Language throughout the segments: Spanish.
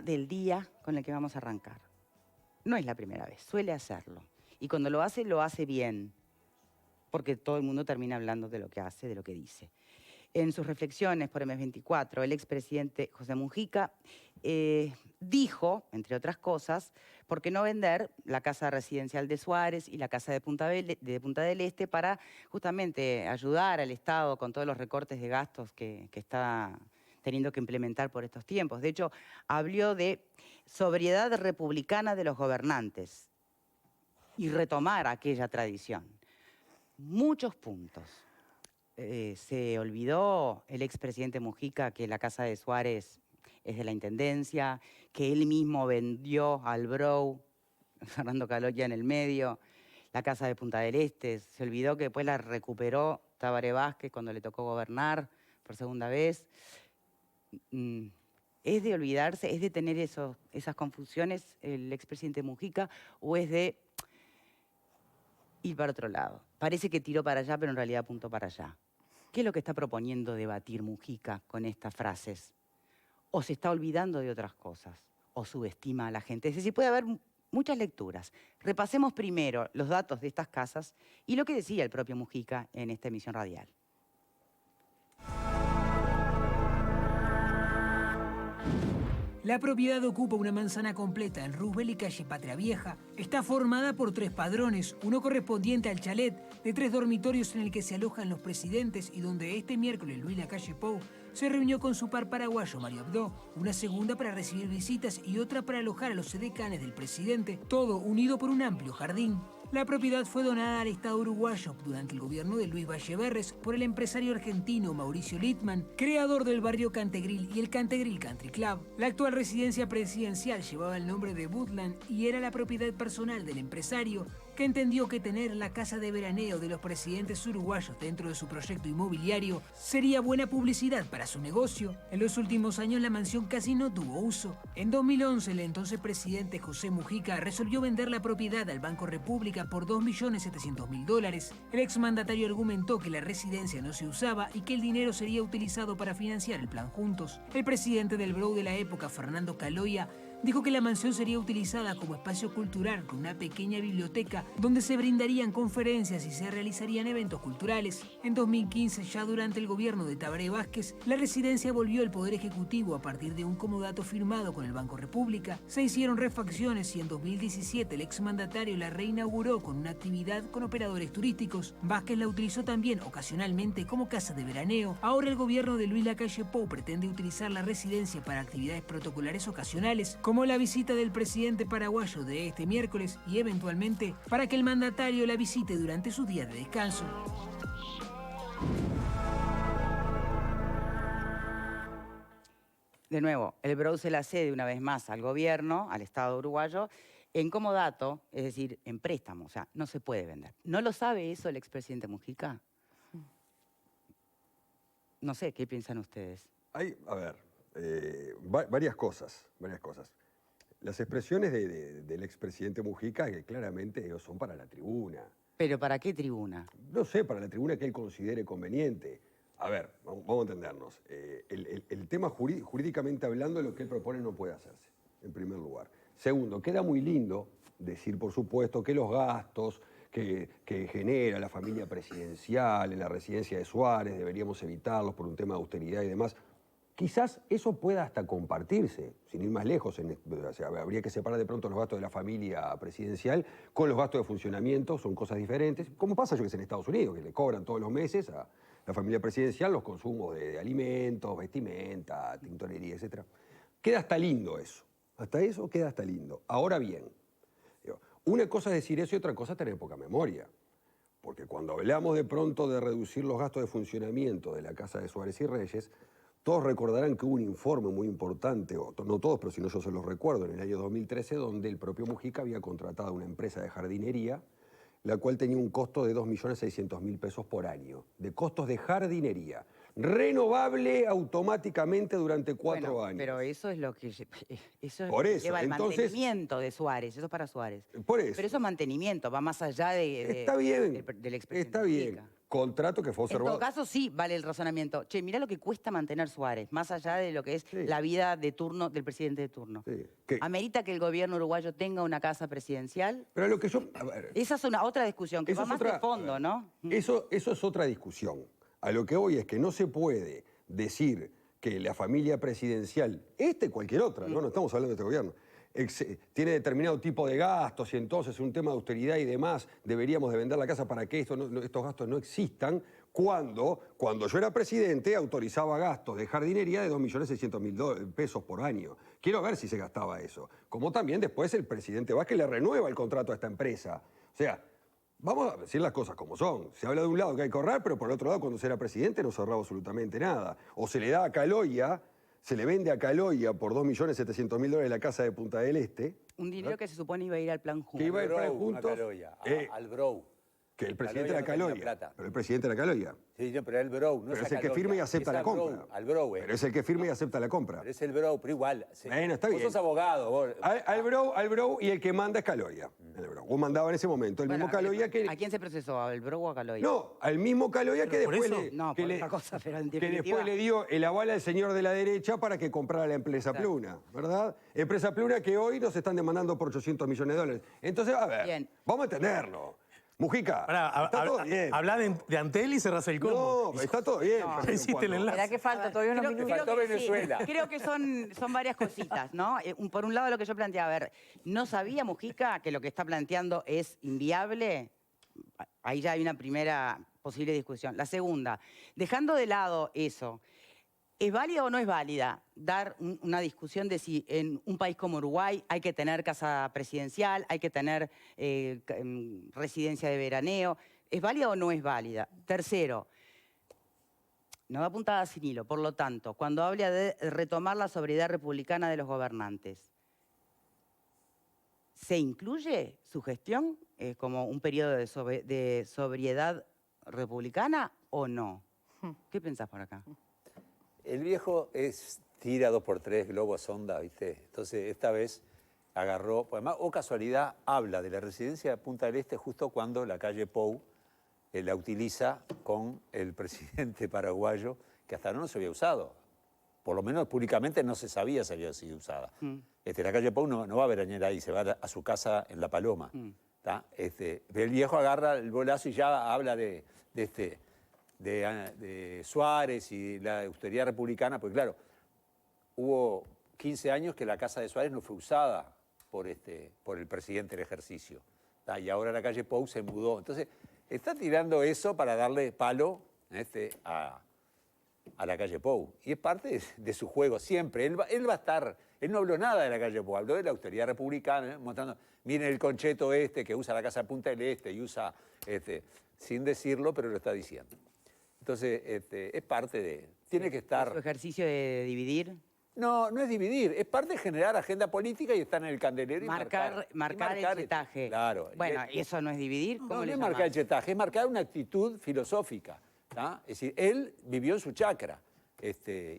del día con el que vamos a arrancar. No es la primera vez, suele hacerlo. Y cuando lo hace bien, porque todo el mundo termina hablando de lo que hace, de lo que dice. En sus reflexiones por MS24, el expresidente José Mujica dijo, entre otras cosas, ¿por qué no vender la casa residencial de Suárez y la casa de Punta del Este para justamente ayudar al Estado con todos los recortes de gastos que está teniendo que implementar por estos tiempos? De hecho, habló de sobriedad republicana de los gobernantes y retomar aquella tradición. Muchos puntos. Se olvidó el expresidente Mujica que la casa de Suárez es de la Intendencia, que él mismo vendió al Brou, Fernando Caloya en el medio, la casa de Punta del Este. Se olvidó que después la recuperó Tabaré Vázquez cuando le tocó gobernar por segunda vez. ¿Es de olvidarse, es de tener esas confusiones el expresidente Mujica o es de ir para otro lado? Parece que tiró para allá, pero en realidad apuntó para allá. ¿Qué es lo que está proponiendo debatir Mujica con estas frases? ¿O se está olvidando de otras cosas? ¿O subestima a la gente? Es decir, puede haber muchas lecturas. Repasemos primero los datos de estas casas y lo que decía el propio Mujica en esta emisión radial. La propiedad ocupa una manzana completa en Roosevelt y calle Patria Vieja. Está formada por 3 padrones, uno correspondiente al chalet de 3 dormitorios en el que se alojan los presidentes y donde este miércoles Luis Lacalle Pou se reunió con su par paraguayo Mario Abdo, una segunda para recibir visitas y otra para alojar a los edecanes del presidente, todo unido por un amplio jardín. La propiedad fue donada al Estado uruguayo durante el gobierno de Luis Valleverres por el empresario argentino Mauricio Littman, creador del barrio Cantegril y el Cantegril Country Club. La actual residencia presidencial llevaba el nombre de Woodland y era la propiedad personal del empresario, que entendió que tener la casa de veraneo de los presidentes uruguayos dentro de su proyecto inmobiliario sería buena publicidad para su negocio. En los últimos años la mansión casi no tuvo uso. En 2011 el entonces presidente José Mujica resolvió vender la propiedad al Banco República por $2.700.000. El exmandatario argumentó que la residencia no se usaba y que el dinero sería utilizado para financiar el plan Juntos. El presidente del Brou de la época, Fernando Caloya, dijo que la mansión sería utilizada como espacio cultural con una pequeña biblioteca donde se brindarían conferencias y se realizarían eventos culturales. En 2015, ya durante el gobierno de Tabaré Vázquez, la residencia volvió al Poder Ejecutivo a partir de un comodato firmado con el Banco República. Se hicieron refacciones y en 2017 el exmandatario la reinauguró con una actividad con operadores turísticos. Vázquez la utilizó también ocasionalmente como casa de veraneo. Ahora el gobierno de Luis Lacalle Pou pretende utilizar la residencia para actividades protocolares ocasionales, como la visita del presidente paraguayo de este miércoles y eventualmente para que el mandatario la visite durante sus días de descanso. De nuevo, el Brou se la cede una vez más al gobierno, al Estado uruguayo, en comodato, es decir, en préstamo. O sea, no se puede vender. ¿No lo sabe eso el expresidente Mujica? No sé, ¿qué piensan ustedes? Hay, a ver, varias cosas. Las expresiones del expresidente Mujica, que claramente son para la tribuna. ¿Pero para qué tribuna? No sé, para la tribuna que él considere conveniente. A ver, vamos a entendernos. El tema jurídicamente hablando, lo que él propone no puede hacerse, en primer lugar. Segundo, queda muy lindo decir, por supuesto, que los gastos que genera la familia presidencial en la residencia de Suárez deberíamos evitarlos por un tema de austeridad y demás. Quizás eso pueda hasta compartirse, sin ir más lejos. O sea, habría que separar de pronto los gastos de la familia presidencial con los gastos de funcionamiento, son cosas diferentes. Como pasa, yo que sé, en Estados Unidos, que le cobran todos los meses a la familia presidencial los consumos de alimentos, vestimenta, tintorería, etc. Queda hasta lindo eso. Hasta eso queda hasta lindo. Ahora bien, una cosa es decir eso y otra cosa es tener poca memoria. Porque cuando hablamos de pronto de reducir los gastos de funcionamiento de la casa de Suárez y Reyes, todos recordarán que hubo un informe muy importante, o no todos, pero si no yo se los recuerdo, en el año 2013, donde el propio Mujica había contratado una empresa de jardinería, la cual tenía un costo de $2.600.000 por año, de costos de jardinería, renovable automáticamente durante 4 años. Pero eso es lo que Por eso, lleva el entonces, mantenimiento de Suárez, eso es para Suárez. Por eso. Pero eso es mantenimiento, va más allá Está bien, del expresidente está bien. Mujica. contrato que fue En observado. todo caso, sí vale el razonamiento. Che, mirá lo que cuesta mantener Suárez, más allá de lo que es la vida de turno del presidente de turno. Sí, que- ¿Amerita que el gobierno uruguayo tenga una casa presidencial? Pero lo que yo... a ver, Esa es otra discusión, que eso va es más otra- de fondo, a ver, ¿no? Eso es otra discusión. A lo que voy es que no se puede decir que la familia presidencial, cualquier otra, ¿no? No estamos hablando de este gobierno, tiene determinado tipo de gastos y entonces un tema de austeridad y demás, deberíamos de vender la casa para que estos gastos no existan, cuando yo era presidente autorizaba gastos de jardinería de 2.600.000 pesos por año. Quiero ver si se gastaba eso. Como también después el presidente Vázquez le renueva el contrato a esta empresa. O sea, vamos a decir las cosas como son. Se habla de un lado que hay que ahorrar, pero por el otro lado, cuando se era presidente no se ahorraba absolutamente nada. O se le da a Caloya, se le vende a Caloya por 2.700.000 la casa de Punta del Este, Un dinero que se supone iba a ir al plan junto. que iba a ir para Brou, juntos, una Caloya, al Brou. que el presidente era Caloya no tenía Caloya. plata. Pero el presidente era Caloya. Sí, no, pero el Brou, no Pero es es el a que Caloya, firma y acepta es la al Brou, compra. al Brou, Pero es el que firma y acepta la compra. Pero es el Brou, pero igual. Bueno, está vos bien. sos abogado, vos. Al Brou y el que manda es Caloya. El Brou. O mandaba en ese momento el Bueno, mismo Caloya que... ¿A quién se procesó? ¿Al Bro o a Caloy? No, al mismo Caloya que por después eso- le... No, que por le- otra cosa, pero en que definitiva... después le dio el aval al señor de la derecha para que comprara la empresa Exacto. Pluna, ¿verdad? Empresa Pluna que hoy nos están demandando por 800 millones de dólares. Entonces, a ver, Bien. vamos a entenderlo. Mujica, está todo bien. Habla de Antel y cerrás el combo. No, está todo bien. No. pero Hiciste el cuando- enlace. Mirá que falta todavía unos minutos. faltó que Venezuela. creo que son varias cositas, ¿no? Por un lado, lo que yo planteaba, a ver, ¿no sabía Mujica que lo que está planteando es inviable? Ahí ya hay una primera posible discusión. La segunda, dejando de lado eso, ¿es válida o no es válida dar una discusión de si en un país como Uruguay hay que tener casa presidencial, hay que tener residencia de veraneo? ¿Es válida o no es válida? Tercero, no da puntada sin hilo. Por lo tanto, cuando habla de retomar la sobriedad republicana de los gobernantes, ¿se incluye su gestión como un periodo de sobriedad republicana o no? ¿Qué pensás por acá? El viejo tira 2x3 globos sonda, ¿viste? Entonces, esta vez agarró, pues además, o casualidad, habla de la residencia de Punta del Este justo cuando la calle Pou la utiliza con el presidente paraguayo, que hasta ahora no se había usado. Por lo menos públicamente no se sabía si había sido usada. La calle Pou no va a veranear ahí, se va a su casa en La Paloma. ¿Tá? El viejo agarra el bolazo y ya habla de Suárez y la austeridad republicana, porque claro, hubo 15 años que la casa de Suárez no fue usada por el presidente en ejercicio. ¿Tá? Y ahora la calle Pou se mudó. Entonces, está tirando eso para darle palo a la calle Pou. Y es parte de su juego siempre. Él va a estar, él no habló nada de la calle Pou, habló de la austeridad republicana, mostrando, miren el concheto que usa la casa de Punta del Este y usa, sin decirlo, pero lo está diciendo. Entonces, es parte de, tiene que ¿Su estar... ejercicio de dividir? No, no es dividir, es parte de generar agenda política y estar en el candelero y Marcar el chetaje. Claro. Bueno, ¿y eso no es dividir? ¿Cómo No, no le es marcar llamás? el chetaje, es marcar una actitud filosófica. ¿Tá? Es decir, él vivió en su chacra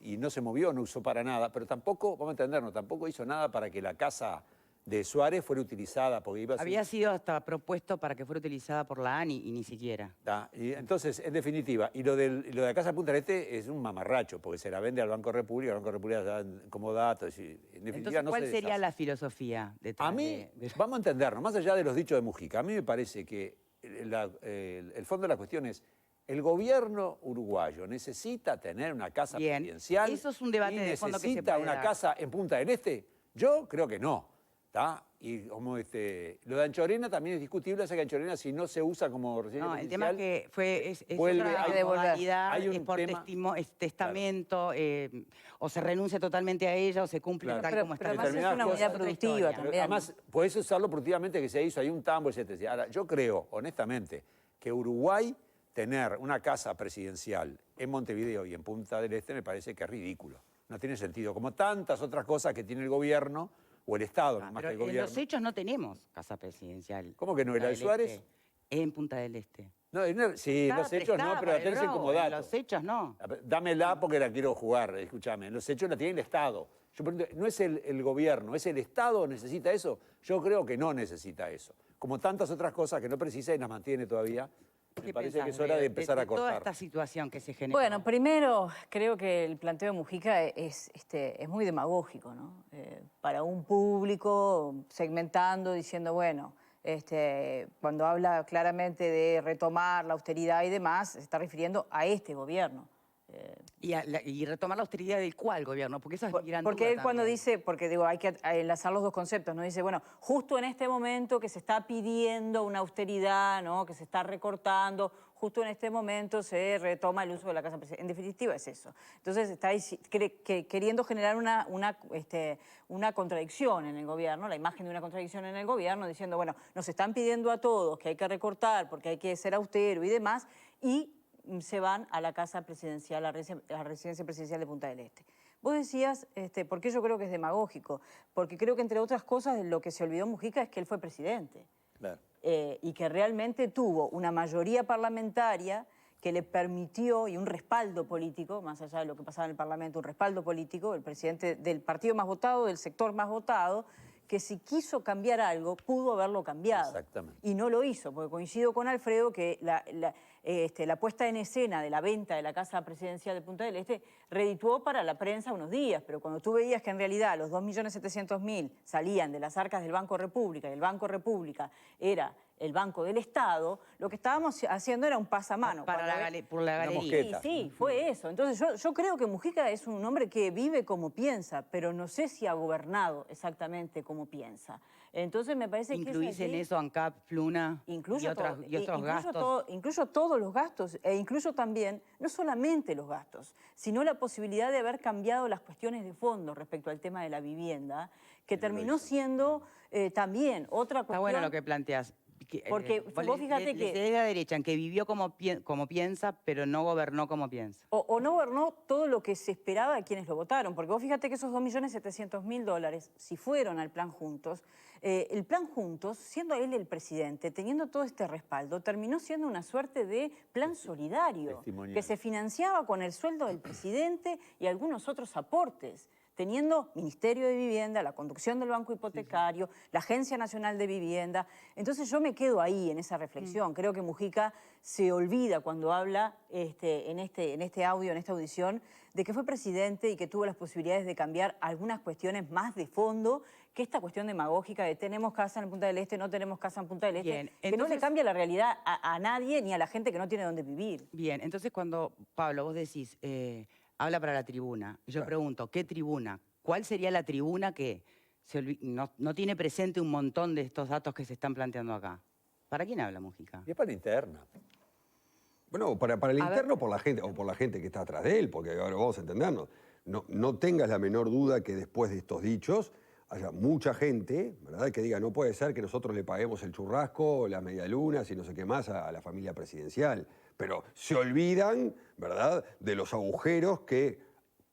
y no se movió, no usó para nada, pero tampoco, vamos a entendernos, tampoco hizo nada para que la casa de Suárez fuera utilizada, porque iba a ser... Había sido hasta propuesto para que fuera utilizada por la ANI y ni siquiera. ¿Tá? Y entonces, en definitiva, y lo de la Casa Punta del Este es un mamarracho, porque se la vende al Banco República, el Banco República da como datos. Y, en definitiva, Entonces, no ¿cuál se sería deshace. la filosofía detrás A mí, de- vamos a entendernos, más allá de los dichos de Mujica, a mí me parece que el fondo de la cuestión es, el gobierno uruguayo necesita tener una casa Bien, presidencial eso es un debate y de fondo que se necesita puede una dar. casa en Punta del Este. Yo creo que no. ¿Tá? Y como lo de Anchorena también es discutible, esa que Anchorena si no se usa como residencia No, el tema es presidencial, que es vuelve, otra hay que devolver. modalidad, hay un es por tema- testamento, o se renuncia totalmente a ella o se cumple Claro. tal Pero- como está. pero además es determinada. una Otra unidad historia. productiva Pero también. además, podés usarlo productivamente que se hizo, hay un tambo, etc. Ahora, yo creo, honestamente, que Uruguay tener una casa presidencial en Montevideo y en Punta del Este me parece que es ridículo. No tiene sentido. Como tantas otras cosas que tiene el gobierno o el Estado, Ah, más pero que el en gobierno. los hechos no tenemos casa presidencial. ¿Cómo que no? ¿Y Punta la de del Suárez? Este. En Punta del Este. No, sí, en los hechos no, prestada pero para la el tenés Bravo, como en dato. los hechos no. Dámela porque la quiero jugar, escúchame. En los hechos la tiene el Estado. Yo pregunto, ¿no es el gobierno, es el Estado necesita eso? Yo creo que no necesita eso. Como tantas otras cosas que no precisa y las mantiene todavía Me parece que es hora de empezar a toda cortar. esta situación que se generó? Bueno, primero creo que el planteo de Mujica es muy demagógico, ¿no? Para un público segmentando, diciendo, bueno, cuando habla claramente de retomar la austeridad y demás, se está refiriendo a este gobierno. Y retomar la austeridad del cuál gobierno, porque eso es mi gran Porque duda él cuando también. dice, porque digo, hay que enlazar los dos conceptos, ¿no? Dice, bueno, justo en este momento que se está pidiendo una austeridad, ¿no? Que se está recortando, justo en este momento se retoma el uso de la casa presidencial. En definitiva es eso. Entonces está queriendo generar una contradicción en el gobierno, la imagen de una contradicción en el gobierno, diciendo, bueno, nos están pidiendo a todos que hay que recortar porque hay que ser austero y demás, y se van a la casa presidencial, a la residencia presidencial de Punta del Este. Vos decías, ¿por qué yo creo que es demagógico? Porque creo que, entre otras cosas, lo que se olvidó Mujica es que él fue presidente. Claro. Y que realmente tuvo una mayoría parlamentaria que le permitió, y un respaldo político, más allá de lo que pasaba en el Parlamento, un respaldo político, el presidente del partido más votado, del sector más votado, que si quiso cambiar algo, pudo haberlo cambiado. Exactamente. Y no lo hizo, porque coincido con Alfredo que la puesta en escena de la venta de la Casa Presidencial de Punta del Este redituó para la prensa unos días, pero cuando tú veías que en realidad los 2.700.000 salían de las arcas del Banco República, y el Banco República era el Banco del Estado, lo que estábamos haciendo era un pasamano. Por la galería. mosqueta. Sí, fue eso. Entonces yo creo que Mujica es un hombre que vive como piensa, pero no sé si ha gobernado exactamente como piensa. Entonces me parece que ¿Incluís en eso ANCAP, Fluna y otros gastos? Incluso todos los gastos, e incluso también, no solamente los gastos, sino la posibilidad de haber cambiado las cuestiones de fondo respecto al tema de la vivienda, que terminó siendo también otra cuestión. Está bueno lo que planteas. Porque vos fíjate que... de la derecha, en que vivió como piensa, pero no gobernó como piensa. O no gobernó todo lo que se esperaba de quienes lo votaron, porque vos fíjate que esos $2.700.000, si fueron al Plan Juntos, el Plan Juntos, siendo él el presidente, teniendo todo este respaldo, terminó siendo una suerte de plan solidario, que se financiaba con el sueldo del presidente y algunos otros aportes, teniendo Ministerio de Vivienda, la conducción del Banco Hipotecario, la Agencia Nacional de Vivienda. Entonces yo me quedo ahí en esa reflexión. Creo que Mujica se olvida cuando habla en este audio, en esta audición, de que fue presidente y que tuvo las posibilidades de cambiar algunas cuestiones más de fondo que esta cuestión demagógica de tenemos casa en Punta del Este, no tenemos casa en Punta del Este, Bien, que no le cambia la realidad a nadie ni a la gente que no tiene dónde vivir. Bien, entonces cuando, Pablo, vos decís, habla para la tribuna, y yo pregunto, ¿qué tribuna? ¿Cuál sería la tribuna que no tiene presente un montón de estos datos que se están planteando acá? ¿Para quién habla Mujica? Y es para la interna. Bueno, para el interno por la gente, o por la gente que está atrás de él, porque ahora vamos a entendernos. No tengas la menor duda que después de estos dichos haya mucha gente, ¿verdad?, que diga, no puede ser que nosotros le paguemos el churrasco, las medialunas y no sé qué más a la familia presidencial. Pero se olvidan, ¿verdad?, de los agujeros que,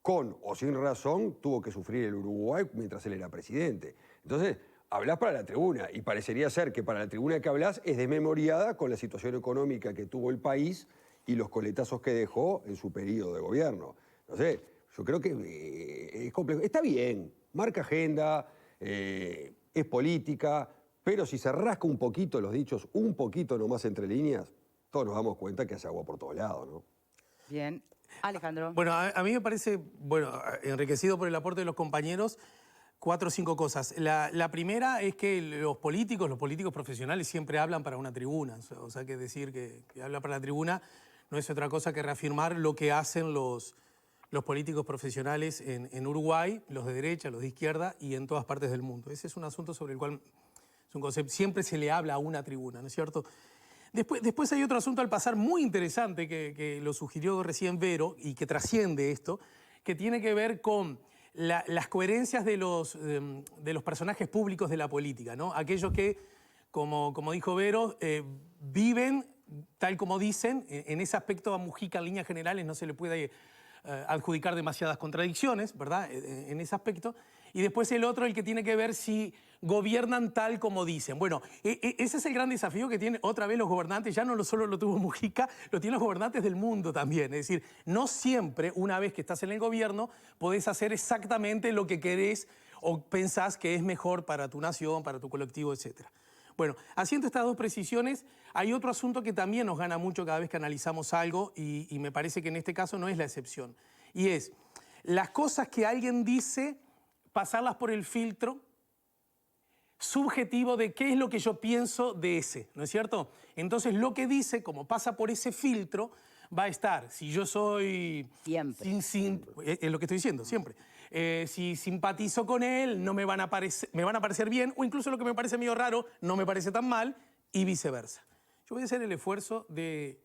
con o sin razón, tuvo que sufrir el Uruguay mientras él era presidente. Entonces, hablás para la tribuna, y parecería ser que para la tribuna que hablás es desmemoriada con la situación económica que tuvo el país y los coletazos que dejó en su periodo de gobierno. Entonces, yo creo que es complejo. Está bien, marca agenda, es política, pero si se rasca un poquito los dichos, un poquito nomás entre líneas, todos nos damos cuenta que hace agua por todos lados, ¿no? Bien. Alejandro. Bueno, a mí me parece, bueno, enriquecido por el aporte de los compañeros, 4 o 5 cosas. La primera es que los políticos profesionales siempre hablan para una tribuna. O sea, que decir que habla para la tribuna no es otra cosa que reafirmar lo que hacen los políticos profesionales en Uruguay, los de derecha, los de izquierda y en todas partes del mundo. Ese es un asunto sobre el cual es un concepto, siempre se le habla a una tribuna, ¿no es cierto? Después hay otro asunto al pasar muy interesante que lo sugirió recién Vero y que trasciende esto, que tiene que ver con las coherencias de los personajes públicos de la política, ¿no? Aquellos que, como dijo Vero, viven tal como dicen. En ese aspecto a Mujica en líneas generales no se le puede adjudicar demasiadas contradicciones, ¿verdad?, en ese aspecto. Y después el otro, el que tiene que ver si gobiernan tal como dicen. Bueno, ese es el gran desafío que tienen otra vez los gobernantes. Ya no solo lo tuvo Mujica, lo tienen los gobernantes del mundo también. Es decir, no siempre, una vez que estás en el gobierno, podés hacer exactamente lo que querés o pensás que es mejor para tu nación, para tu colectivo, etc. Bueno, haciendo estas dos precisiones, hay otro asunto que también nos gana mucho cada vez que analizamos algo y me parece que en este caso no es la excepción. Y es las cosas que alguien dice, pasarlas por el filtro subjetivo de qué es lo que yo pienso de ese, ¿no es cierto? Entonces lo que dice, como pasa por ese filtro, va a estar, si yo soy... Siempre. Es lo que estoy diciendo, siempre. Si simpatizo con él, no me van a parecer bien, o incluso lo que me parece medio raro, no me parece tan mal, y viceversa. Yo voy a hacer el esfuerzo de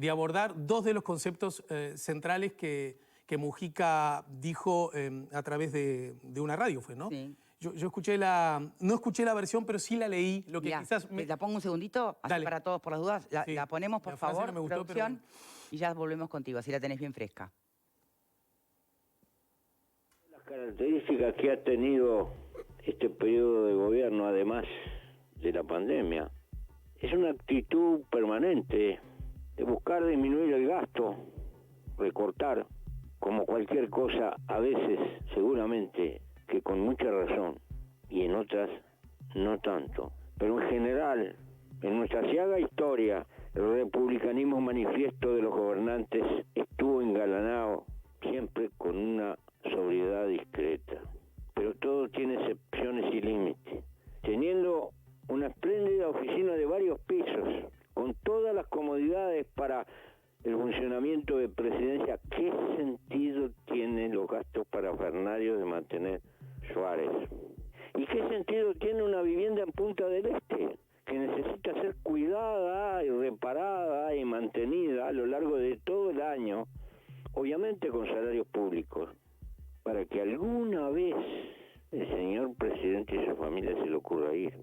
abordar dos de los conceptos centrales que Mujica dijo a través de una radio, fue, ¿no? Sí. Yo escuché no escuché la versión, pero sí la leí. Lo que Mirá, quizás te la pongo un segundito, así Dale. para todos por las dudas. Sí. La ponemos, por La frase favor, no me gustó, pero producción, bueno. y ya volvemos contigo, así la tenés bien fresca. Las características que ha tenido este periodo de gobierno, además de la pandemia, es una actitud permanente de buscar disminuir el gasto, recortar, como cualquier cosa, a veces, seguramente, que con mucha razón, y en otras no tanto. Pero en general, en nuestra aciaga historia, el republicanismo manifiesto de los gobernantes estuvo engalanado siempre con una sobriedad discreta. Pero todo tiene excepciones y límites. Teniendo una espléndida oficina de varios pisos, con todas las comodidades para el funcionamiento de presidencia, ¿qué sentido tienen los gastos parafernalios de mantener Suárez? ¿Y qué sentido tiene una vivienda en Punta del Este, que necesita ser cuidada y reparada y mantenida a lo largo de todo el año, obviamente con salarios públicos, para que alguna vez el señor presidente y su familia se le ocurra ir?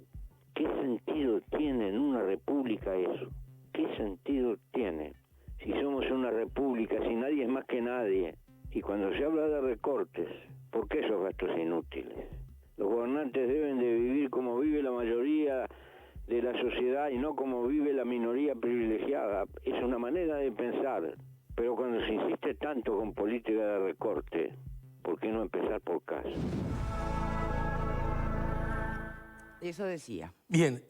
¿Qué sentido tiene en una república eso? ¿Qué sentido tiene? Si somos una república, si nadie es más que nadie, y cuando se habla de recortes, ¿por qué esos gastos inútiles? Los gobernantes deben de vivir como vive la mayoría de la sociedad y no como vive la minoría privilegiada. Es una manera de pensar, pero cuando se insiste tanto con política de recorte, ¿por qué no empezar por casa? Eso decía. Bien,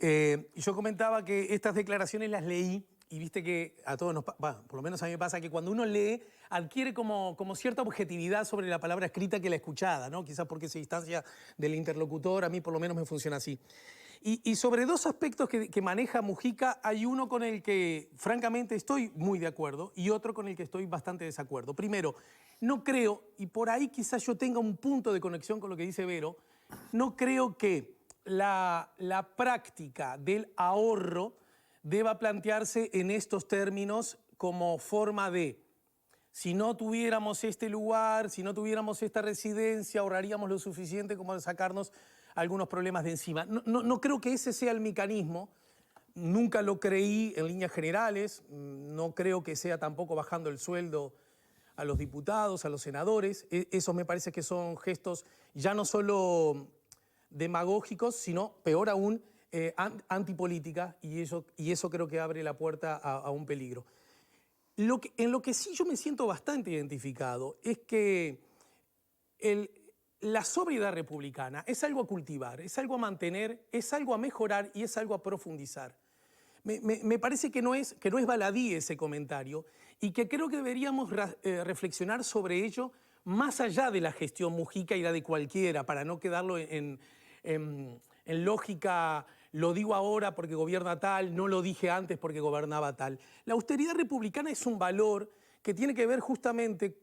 yo comentaba que estas declaraciones las leí y viste que a todos nos pasa, por lo menos a mí me pasa que cuando uno lee adquiere como cierta objetividad sobre la palabra escrita que la escuchada, ¿no? Quizás porque se distancia del interlocutor, a mí por lo menos me funciona así. Y sobre dos aspectos que maneja Mujica, hay uno con el que francamente estoy muy de acuerdo y otro con el que estoy bastante desacuerdo. Primero, no creo, y por ahí quizás yo tenga un punto de conexión con lo que dice Vero, no creo que la práctica del ahorro deba plantearse en estos términos como forma de, si no tuviéramos este lugar, si no tuviéramos esta residencia, ahorraríamos lo suficiente como de sacarnos algunos problemas de encima. No creo que ese sea el mecanismo, nunca lo creí en líneas generales, no creo que sea tampoco bajando el sueldo a los diputados, a los senadores. Eso me parece que son gestos ya no solo demagógicos, sino, peor aún, antipolítica, y eso creo que abre la puerta a un peligro. En lo que sí yo me siento bastante identificado es que la sobriedad republicana es algo a cultivar, es algo a mantener, es algo a mejorar y es algo a profundizar. Me parece que no es baladí ese comentario y que creo que deberíamos reflexionar sobre ello más allá de la gestión Mujica y la de cualquiera, para no quedarlo en lógica, lo digo ahora porque gobierna tal, no lo dije antes porque gobernaba tal. La austeridad republicana es un valor que tiene que ver justamente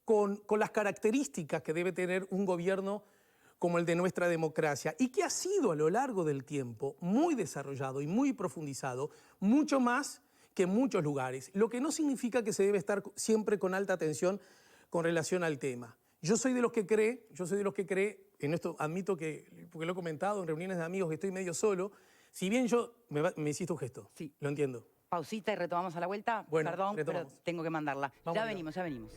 con las características que debe tener un gobierno como el de nuestra democracia y que ha sido a lo largo del tiempo muy desarrollado y muy profundizado, mucho más que en muchos lugares, lo que no significa que se debe estar siempre con alta atención con relación al tema. Yo soy de los que cree, en esto admito que, porque lo he comentado en reuniones de amigos que estoy medio solo, si bien me hiciste un gesto, Sí. lo entiendo. Pausita y retomamos a la vuelta. Bueno, Perdón, retomamos. pero tengo que mandarla. Vamos Ya allá. venimos, ya venimos.